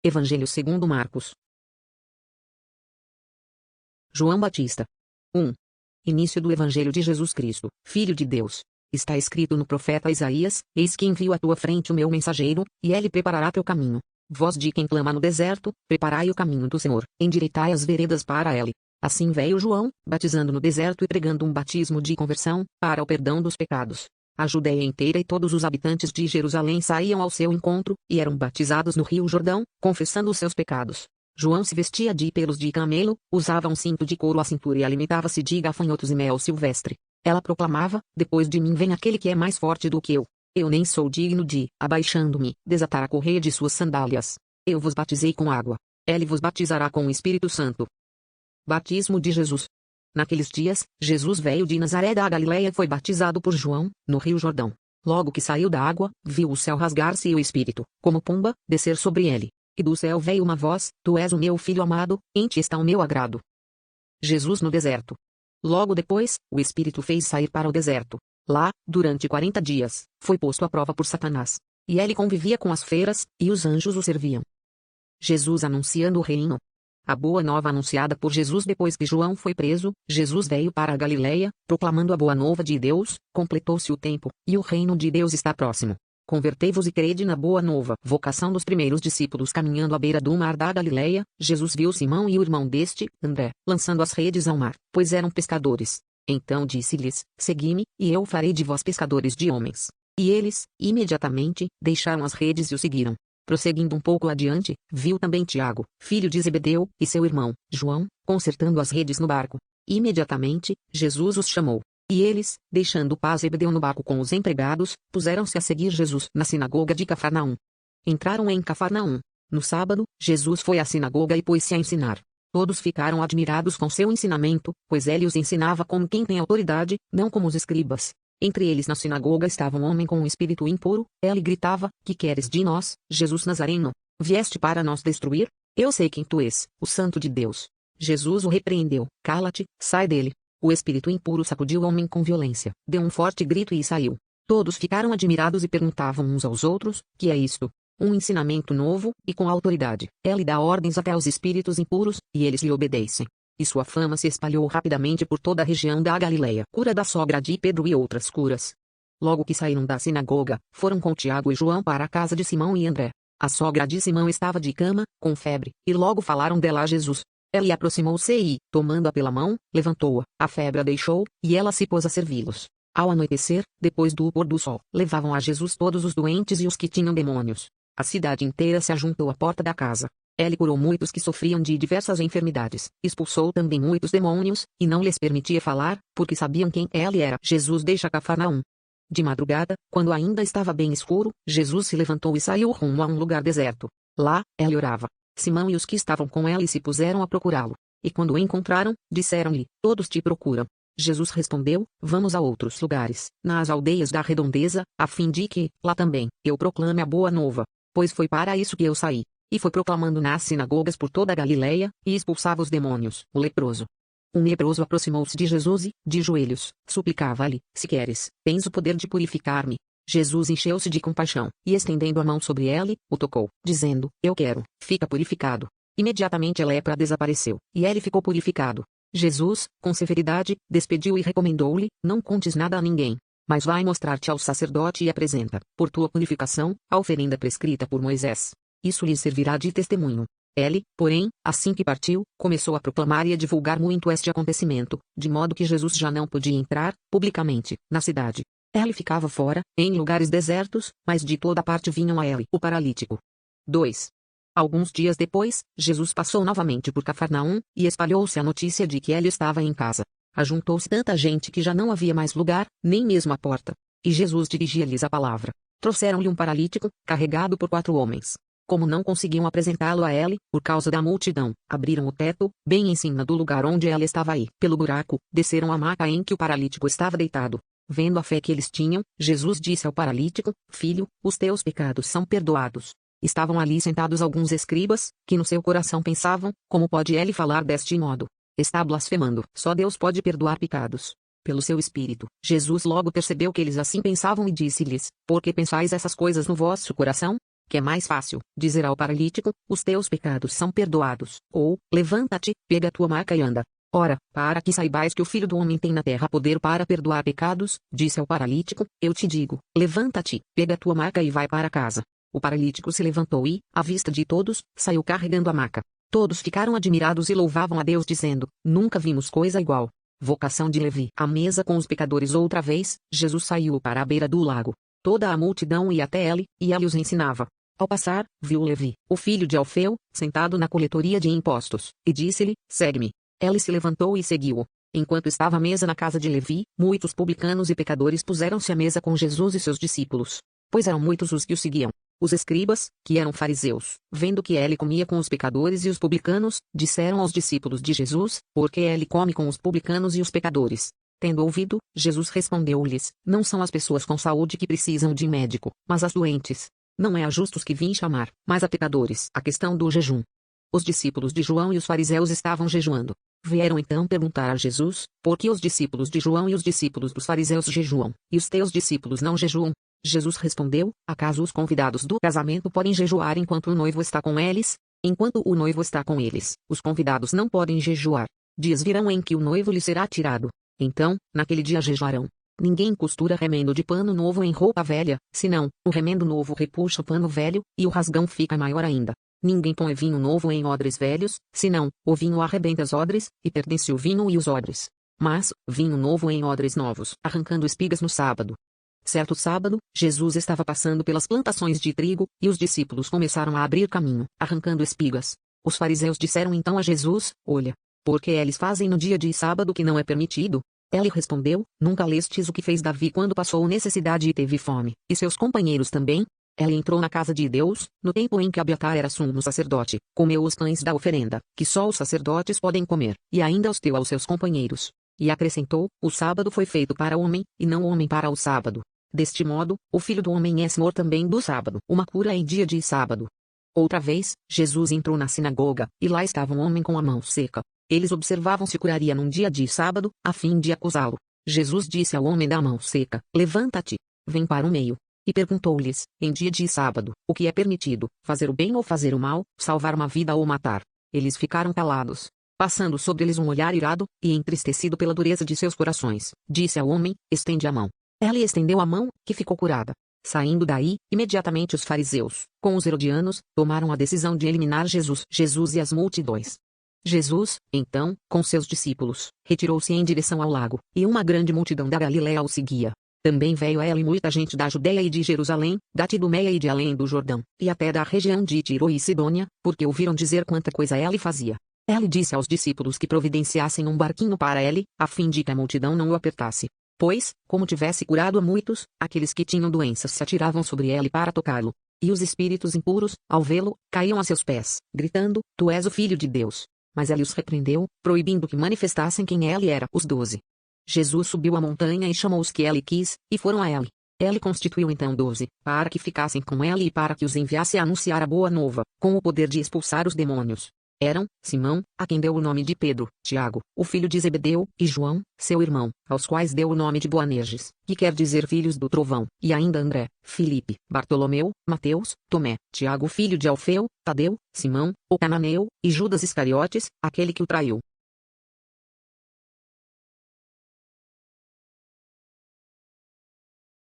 Evangelho segundo Marcos. João Batista. 1. Início do Evangelho de Jesus Cristo, Filho de Deus. Está escrito no profeta Isaías: Eis que envio à tua frente o meu mensageiro, e ele preparará teu caminho. Voz de quem clama no deserto: preparai o caminho do Senhor, endireitai as veredas para ele. Assim veio João, batizando no deserto e pregando um batismo de conversão, para o perdão dos pecados. A Judéia inteira e todos os habitantes de Jerusalém saíam ao seu encontro, e eram batizados no rio Jordão, confessando os seus pecados. João se vestia de pelos de camelo, usava um cinto de couro à cintura e alimentava-se de gafanhotos e mel silvestre. Ela proclamava: depois de mim vem aquele que é mais forte do que eu. Eu nem sou digno de, abaixando-me, desatar a correia de suas sandálias. Eu vos batizei com água. Ele vos batizará com o Espírito Santo. Batismo de Jesus. Naqueles dias, Jesus veio de Nazaré da Galileia e foi batizado por João, no rio Jordão. Logo que saiu da água, viu o céu rasgar-se e o Espírito, como pomba, descer sobre ele. E do céu veio uma voz: Tu és o meu filho amado, em ti está o meu agrado. Jesus no deserto. Logo depois, o Espírito fez sair para o deserto. Lá, durante 40 dias, foi posto à prova por Satanás. E ele convivia com as feras, e os anjos o serviam. Jesus anunciando o reino. A boa nova anunciada por Jesus depois que João foi preso: Jesus veio para a Galileia, proclamando a boa nova de Deus. Completou-se o tempo, e o reino de Deus está próximo. Convertei-vos e crede na boa nova. Vocação dos primeiros discípulos. Caminhando à beira do mar da Galileia, Jesus viu Simão e o irmão deste, André, lançando as redes ao mar, pois eram pescadores. Então disse-lhes: Segui-me, e eu farei de vós pescadores de homens. E eles, imediatamente, deixaram as redes e o seguiram. Prosseguindo um pouco adiante, viu também Tiago, filho de Zebedeu, e seu irmão, João, consertando as redes no barco. Imediatamente, Jesus os chamou. E eles, deixando o pai Zebedeu no barco com os empregados, puseram-se a seguir Jesus na sinagoga de Cafarnaum. Entraram em Cafarnaum. No sábado, Jesus foi à sinagoga e pôs-se a ensinar. Todos ficaram admirados com seu ensinamento, pois ele os ensinava como quem tem autoridade, não como os escribas. Entre eles na sinagoga estava um homem com um espírito impuro. Ele gritava: Que queres de nós, Jesus Nazareno? Vieste para nos destruir? Eu sei quem tu és, o Santo de Deus. Jesus o repreendeu: Cala-te, sai dele. O espírito impuro sacudiu o homem com violência, deu um forte grito e saiu. Todos ficaram admirados e perguntavam uns aos outros: Que é isto? Um ensinamento novo, e com autoridade. Ele dá ordens até aos espíritos impuros, e eles lhe obedecem. E sua fama se espalhou rapidamente por toda a região da Galileia. Cura da sogra de Pedro e outras curas. Logo que saíram da sinagoga, foram com Tiago e João para a casa de Simão e André. A sogra de Simão estava de cama, com febre, e logo falaram dela a Jesus. Ele aproximou-se e, tomando-a pela mão, levantou-a. A febre a deixou, e ela se pôs a servi-los. Ao anoitecer, depois do pôr do sol, levavam a Jesus todos os doentes e os que tinham demônios. A cidade inteira se ajuntou à porta da casa. Ele curou muitos que sofriam de diversas enfermidades, expulsou também muitos demônios, e não lhes permitia falar, porque sabiam quem ele era. Jesus deixa Cafarnaum. De madrugada, quando ainda estava bem escuro, Jesus se levantou e saiu rumo a um lugar deserto. Lá, ele orava. Simão e os que estavam com ele se puseram a procurá-lo. E quando o encontraram, disseram-lhe: Todos te procuram. Jesus respondeu: Vamos a outros lugares, nas aldeias da redondeza, a fim de que, lá também, eu proclame a boa nova. Pois foi para isso que eu saí. E foi proclamando nas sinagogas por toda a Galileia, e expulsava os demônios. O leproso. Um leproso aproximou-se de Jesus e, de joelhos, suplicava-lhe: Se queres, tens o poder de purificar-me. Jesus encheu-se de compaixão, e estendendo a mão sobre ele, o tocou, dizendo: Eu quero, fica purificado. Imediatamente a lepra desapareceu, e ele ficou purificado. Jesus, com severidade, despediu e recomendou-lhe: Não contes nada a ninguém, mas vai mostrar-te ao sacerdote e apresenta, por tua purificação, a oferenda prescrita por Moisés. Isso lhe servirá de testemunho. Ele, porém, assim que partiu, começou a proclamar e a divulgar muito este acontecimento, de modo que Jesus já não podia entrar, publicamente, na cidade. Ele ficava fora, em lugares desertos, mas de toda parte vinham a ele o paralítico. 2. Alguns dias depois, Jesus passou novamente por Cafarnaum, e espalhou-se a notícia de que ele estava em casa. Ajuntou-se tanta gente que já não havia mais lugar, nem mesmo a porta. E Jesus dirigia-lhes a palavra. Trouxeram-lhe um paralítico, carregado por 4 homens. Como não conseguiam apresentá-lo a ele, por causa da multidão, abriram o teto, bem em cima do lugar onde ele estava e, pelo buraco, desceram a maca em que o paralítico estava deitado. Vendo a fé que eles tinham, Jesus disse ao paralítico: Filho, os teus pecados são perdoados. Estavam ali sentados alguns escribas, que no seu coração pensavam: Como pode ele falar deste modo? Está blasfemando. Só Deus pode perdoar pecados. Pelo seu espírito, Jesus logo percebeu que eles assim pensavam e disse-lhes: Por que pensais essas coisas no vosso coração? que é mais fácil, dizer ao paralítico, os teus pecados são perdoados, ou, levanta-te, pega a tua maca e anda. Ora, para que saibais que o Filho do Homem tem na terra poder para perdoar pecados, disse ao paralítico, eu te digo, levanta-te, pega a tua maca e vai para casa. O paralítico se levantou e, à vista de todos, saiu carregando a maca. Todos ficaram admirados e louvavam a Deus dizendo, nunca vimos coisa igual. Vocação de Levi. À mesa com os pecadores outra vez, Jesus saiu para a beira do lago. Toda a multidão ia até ele, e ele os ensinava. Ao passar, viu Levi, o filho de Alfeu, sentado na coletoria de impostos, e disse-lhe, segue-me. Ele se levantou e seguiu-o. Enquanto estava à mesa na casa de Levi, muitos publicanos e pecadores puseram-se à mesa com Jesus e seus discípulos. Pois eram muitos os que o seguiam. Os escribas, que eram fariseus, vendo que ele comia com os pecadores e os publicanos, disseram aos discípulos de Jesus, por que ele come com os publicanos e os pecadores? Tendo ouvido, Jesus respondeu-lhes, não são as pessoas com saúde que precisam de médico, mas as doentes. Não é a justos que vim chamar, mas a pecadores. A questão do jejum. Os discípulos de João e os fariseus estavam jejuando. Vieram então perguntar a Jesus, por que os discípulos de João e os discípulos dos fariseus jejuam, e os teus discípulos não jejuam? Jesus respondeu, acaso os convidados do casamento podem jejuar enquanto o noivo está com eles? Enquanto o noivo está com eles, os convidados não podem jejuar. Dias virão em que o noivo lhe será tirado. Então, naquele dia jejuarão. Ninguém costura remendo de pano novo em roupa velha, senão, o remendo novo repuxa o pano velho, e o rasgão fica maior ainda. Ninguém põe vinho novo em odres velhos, senão, o vinho arrebenta as odres, e perdem-se o vinho e os odres. Mas, vinho novo em odres novos, arrancando espigas no sábado. Certo sábado, Jesus estava passando pelas plantações de trigo, e os discípulos começaram a abrir caminho, arrancando espigas. Os fariseus disseram então a Jesus, olha, por que eles fazem no dia de sábado que não é permitido? Ele respondeu, nunca lestes o que fez Davi quando passou necessidade e teve fome, e seus companheiros também? Ele entrou na casa de Deus, no tempo em que Abiatar era sumo sacerdote, comeu os pães da oferenda, que só os sacerdotes podem comer, e ainda os deu aos seus companheiros. E acrescentou, o sábado foi feito para o homem, e não o homem para o sábado. Deste modo, o Filho do Homem é Senhor também do sábado, uma cura em dia de sábado. Outra vez, Jesus entrou na sinagoga, e lá estava um homem com a mão seca. Eles observavam se curaria num dia de sábado, a fim de acusá-lo. Jesus disse ao homem da mão seca, levanta-te, vem para o meio. E perguntou-lhes, em dia de sábado, o que é permitido, fazer o bem ou fazer o mal, salvar uma vida ou matar? Eles ficaram calados. Passando sobre eles um olhar irado, e entristecido pela dureza de seus corações, disse ao homem, estende a mão. Ela estendeu a mão, que ficou curada. Saindo daí, imediatamente os fariseus, com os herodianos, tomaram a decisão de eliminar Jesus e as multidões. Jesus, então, com seus discípulos, retirou-se em direção ao lago, e uma grande multidão da Galiléia o seguia. Também veio a ele muita gente da Judéia e de Jerusalém, da Tidumeia e de além do Jordão, e até da região de Tiro e Sidônia, porque ouviram dizer quanta coisa ele fazia. Ele disse aos discípulos que providenciassem um barquinho para ele, a fim de que a multidão não o apertasse. Pois, como tivesse curado a muitos, aqueles que tinham doenças se atiravam sobre ele para tocá-lo. E os espíritos impuros, ao vê-lo, caíam a seus pés, gritando, Tu és o Filho de Deus. Mas ele os repreendeu, proibindo que manifestassem quem ele era. Os 12. Jesus subiu a montanha e chamou os que ele quis, e foram a ele. Ele constituiu então 12, para que ficassem com ele e para que os enviasse a anunciar a boa nova, com o poder de expulsar os demônios. Eram, Simão, a quem deu o nome de Pedro, Tiago, o filho de Zebedeu, e João, seu irmão, aos quais deu o nome de Boanerges, que quer dizer filhos do trovão, e ainda André, Filipe, Bartolomeu, Mateus, Tomé, Tiago filho de Alfeu, Tadeu, Simão, o cananeu, e Judas Iscariotes, aquele que o traiu.